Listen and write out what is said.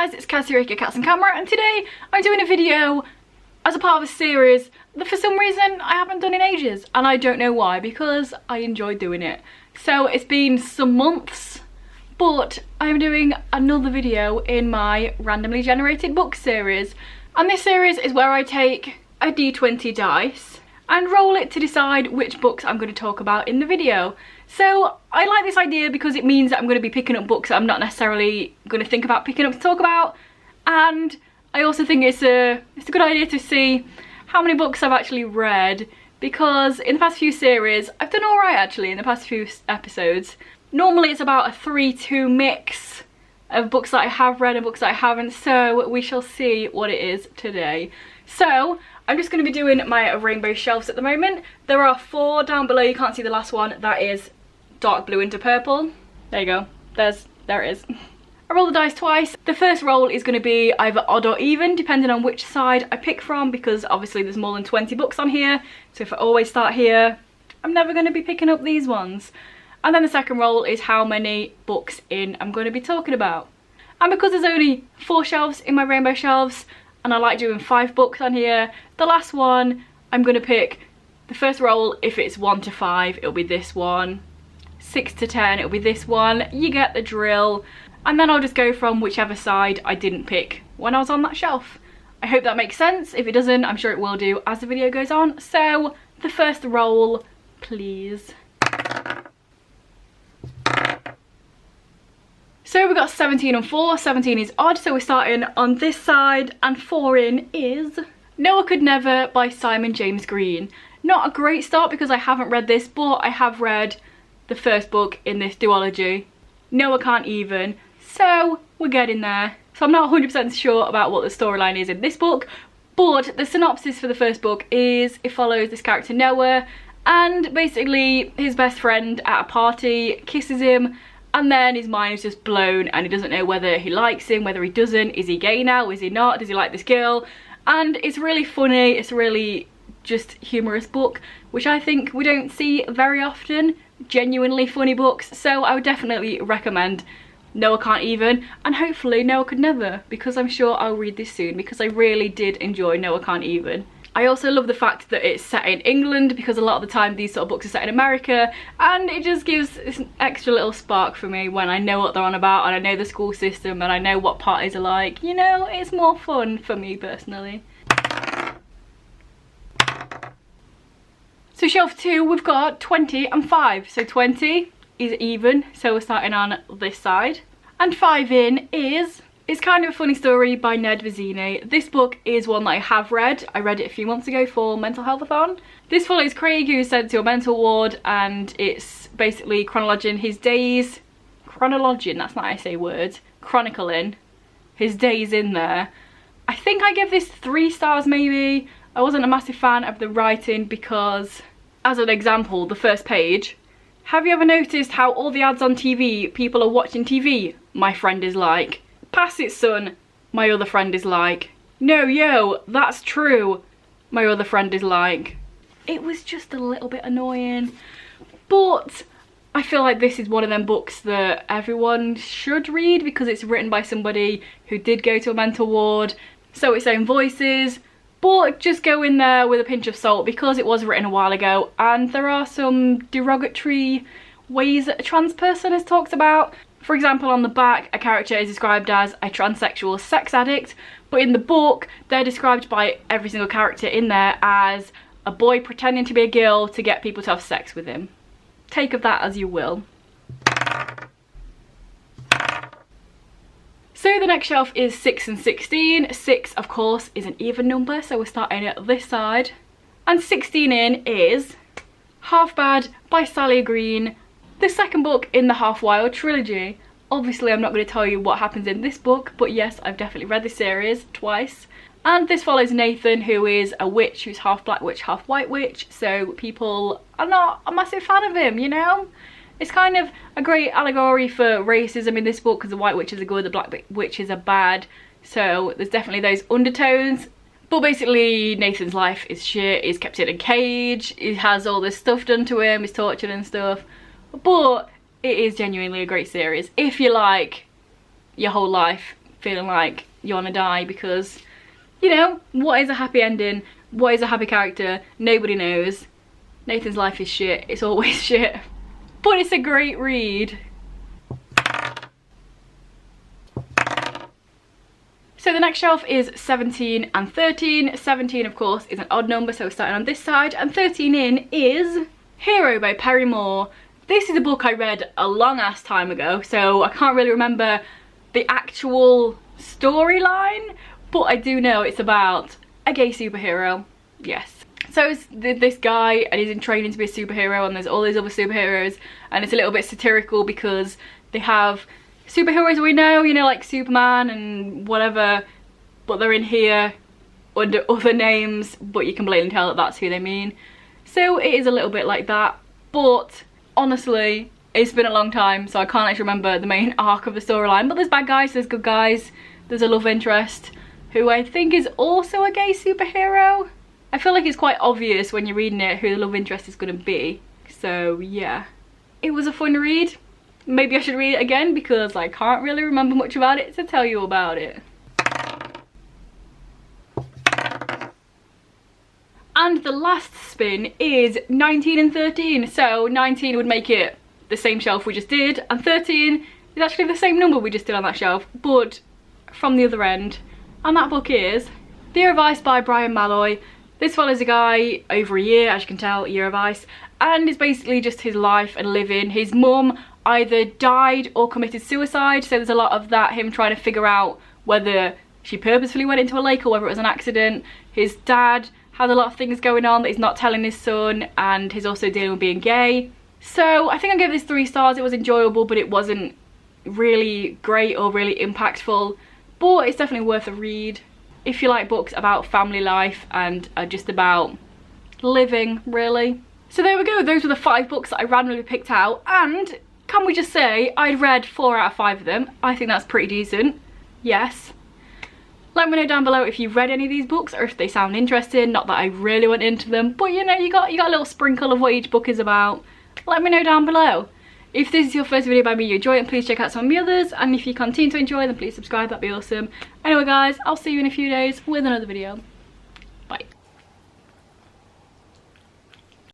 guys, it's Cassie Cats and Camera, and today I'm doing a video as a part of a series that for some reason I haven't done in ages, and I don't know why, because I enjoy doing it. So it's been some months, but I'm doing another video in my randomly generated book series, and this series is where I take a d20 dice and roll it to decide which books I'm going to talk about in the video. So I like this idea because it means that I'm going to be picking up books that I'm not necessarily going to think about picking up to talk about, and I also think it's a good idea to see how many books I've actually read, because in the past few series I've done alright actually in the past few episodes. Normally it's about a 3-2 mix of books that I have read and books that I haven't, so we shall see what it is today. So I'm just going to be doing my rainbow shelves at the moment. There are 4 down below, you can't see the last one, that is dark blue into purple. There you go, there it is. I roll the dice twice. The first roll is going to be either odd or even, depending on which side I pick from, because obviously there's more than 20 books on here, so if I always start here, I'm never going to be picking up these ones. And then the second roll is how many books in I'm going to be talking about. And because there's only 4 shelves in my rainbow shelves, and I like doing 5 books on here, the last one I'm going to pick, the first roll, if it's 1 to 5, it'll be this one. 6 to 10, it'll be this one. You get the drill. And then I'll just go from whichever side I didn't pick when I was on that shelf. I hope that makes sense. If it doesn't, I'm sure it will do as the video goes on. So the first roll, please. So we've got 17 and 4. 17 is odd, so we're starting on this side, and 4 in is Noah Could Never by Simon James Green. Not a great start because I haven't read this, but I have read the first book in this duology, Noah Can't Even, so we're getting there. So I'm not 100% sure about what the storyline is in this book, but the synopsis for the first book is it follows this character Noah, and basically his best friend at a party kisses him, and then his mind is just blown and he doesn't know whether he likes him, whether he doesn't, is he gay now, is he not, does he like this girl? And it's really funny, it's really just humorous book, which I think we don't see very often, genuinely funny books. So I would definitely recommend Noah Can't Even, and hopefully Noah Could Never, because I'm sure I'll read this soon, because I really did enjoy Noah Can't Even. I also love the fact that it's set in England, because a lot of the time these sort of books are set in America, and it just gives this extra little spark for me when I know what they're on about, and I know the school system, and I know what parties are like. You know, it's more fun for me personally. So shelf 2, we've got 20 and 5. So 20 is even, so we're starting on this side. And 5 in is It's Kind of a Funny Story by Ned Vizzini. This book is one that I have read. I read it a few months ago for Mental Health-a-thon. This follows Craig, who's sent to a mental ward, and it's basically chronologing his days. Chronologing, that's not how I say words. Chronicling his days in there. I think I give this 3 stars maybe. I wasn't a massive fan of the writing because, as an example, the first page. Have you ever noticed how all the ads on TV, people are watching TV? My friend is like. Pass it, son. My other friend is like. No, yo, that's true. My other friend is like. It was just a little bit annoying. But I feel like this is one of them books that everyone should read because it's written by somebody who did go to a mental ward. So its own voices. But just go in there with a pinch of salt because it was written a while ago, and there are some derogatory ways that a trans person is talked about. For example, on the back, a character is described as a transsexual sex addict, but in the book, they're described by every single character in there as a boy pretending to be a girl to get people to have sex with him. Take of that as you will. So the next shelf is 6 and 16. 6, of course, is an even number, so we're starting at this side. And 16 in is Half Bad by Sally Green, the second book in the Half Wild trilogy. Obviously, I'm not going to tell you what happens in this book, but yes, I've definitely read this series twice. And this follows Nathan, who is a witch, who's half black witch, half white witch, so people are not a massive fan of him, you know? It's kind of a great allegory for racism in this book because the white witches are good, the black witches are bad. So there's definitely those undertones. But basically Nathan's life is shit, he's kept in a cage, he has all this stuff done to him, he's tortured and stuff. But it is genuinely a great series. If you like your whole life feeling like you want to die, because, you know, what is a happy ending? What is a happy character? Nobody knows. Nathan's life is shit. It's always shit. But it's a great read. So the next shelf is 17 and 13. 17, of course, is an odd number, so we're starting on this side. And 13 in is Hero by Perry Moore. This is a book I read a long ass time ago, so I can't really remember the actual storyline, but I do know it's about a gay superhero. Yes. So it's this guy, and he's in training to be a superhero, and there's all these other superheroes, and it's a little bit satirical because they have superheroes we know, you know, like Superman and whatever, but they're in here under other names, but you can blatantly tell that that's who they mean. So it is a little bit like that, but honestly, it's been a long time, so I can't actually remember the main arc of the storyline. But there's bad guys, there's good guys, there's a love interest who I think is also a gay superhero. I feel like it's quite obvious when you're reading it who the love interest is going to be. So yeah, it was a fun read. Maybe I should read it again because I can't really remember much about it to tell you about it. And the last spin is 19 and 13. So 19 would make it the same shelf we just did, and 13 is actually the same number we just did on that shelf, but from the other end. And that book is The Year of Ice by Brian Malloy. This follows a guy over a year, as you can tell, Year of Ice, and it's basically just his life and living. His mum either died or committed suicide, so there's a lot of that, him trying to figure out whether she purposefully went into a lake or whether it was an accident. His dad has a lot of things going on that he's not telling his son, and he's also dealing with being gay. So I think I gave this 3 stars. It was enjoyable, but it wasn't really great or really impactful, but it's definitely worth a read if you like books about family life and are just about living, really. So there we go, those were the 5 books that I randomly picked out, and can we just say I'd read 4 out of 5 of them. I think that's pretty decent. Yes. Let me know down below if you've read any of these books or if they sound interesting. Not that I really went into them, but you know, you got a little sprinkle of what each book is about. Let me know down below. If this is your first video by me you enjoy it, please check out some of the others, and if you continue to enjoy them, please subscribe, that'd be awesome. Anyway guys, I'll see you in a few days with another video.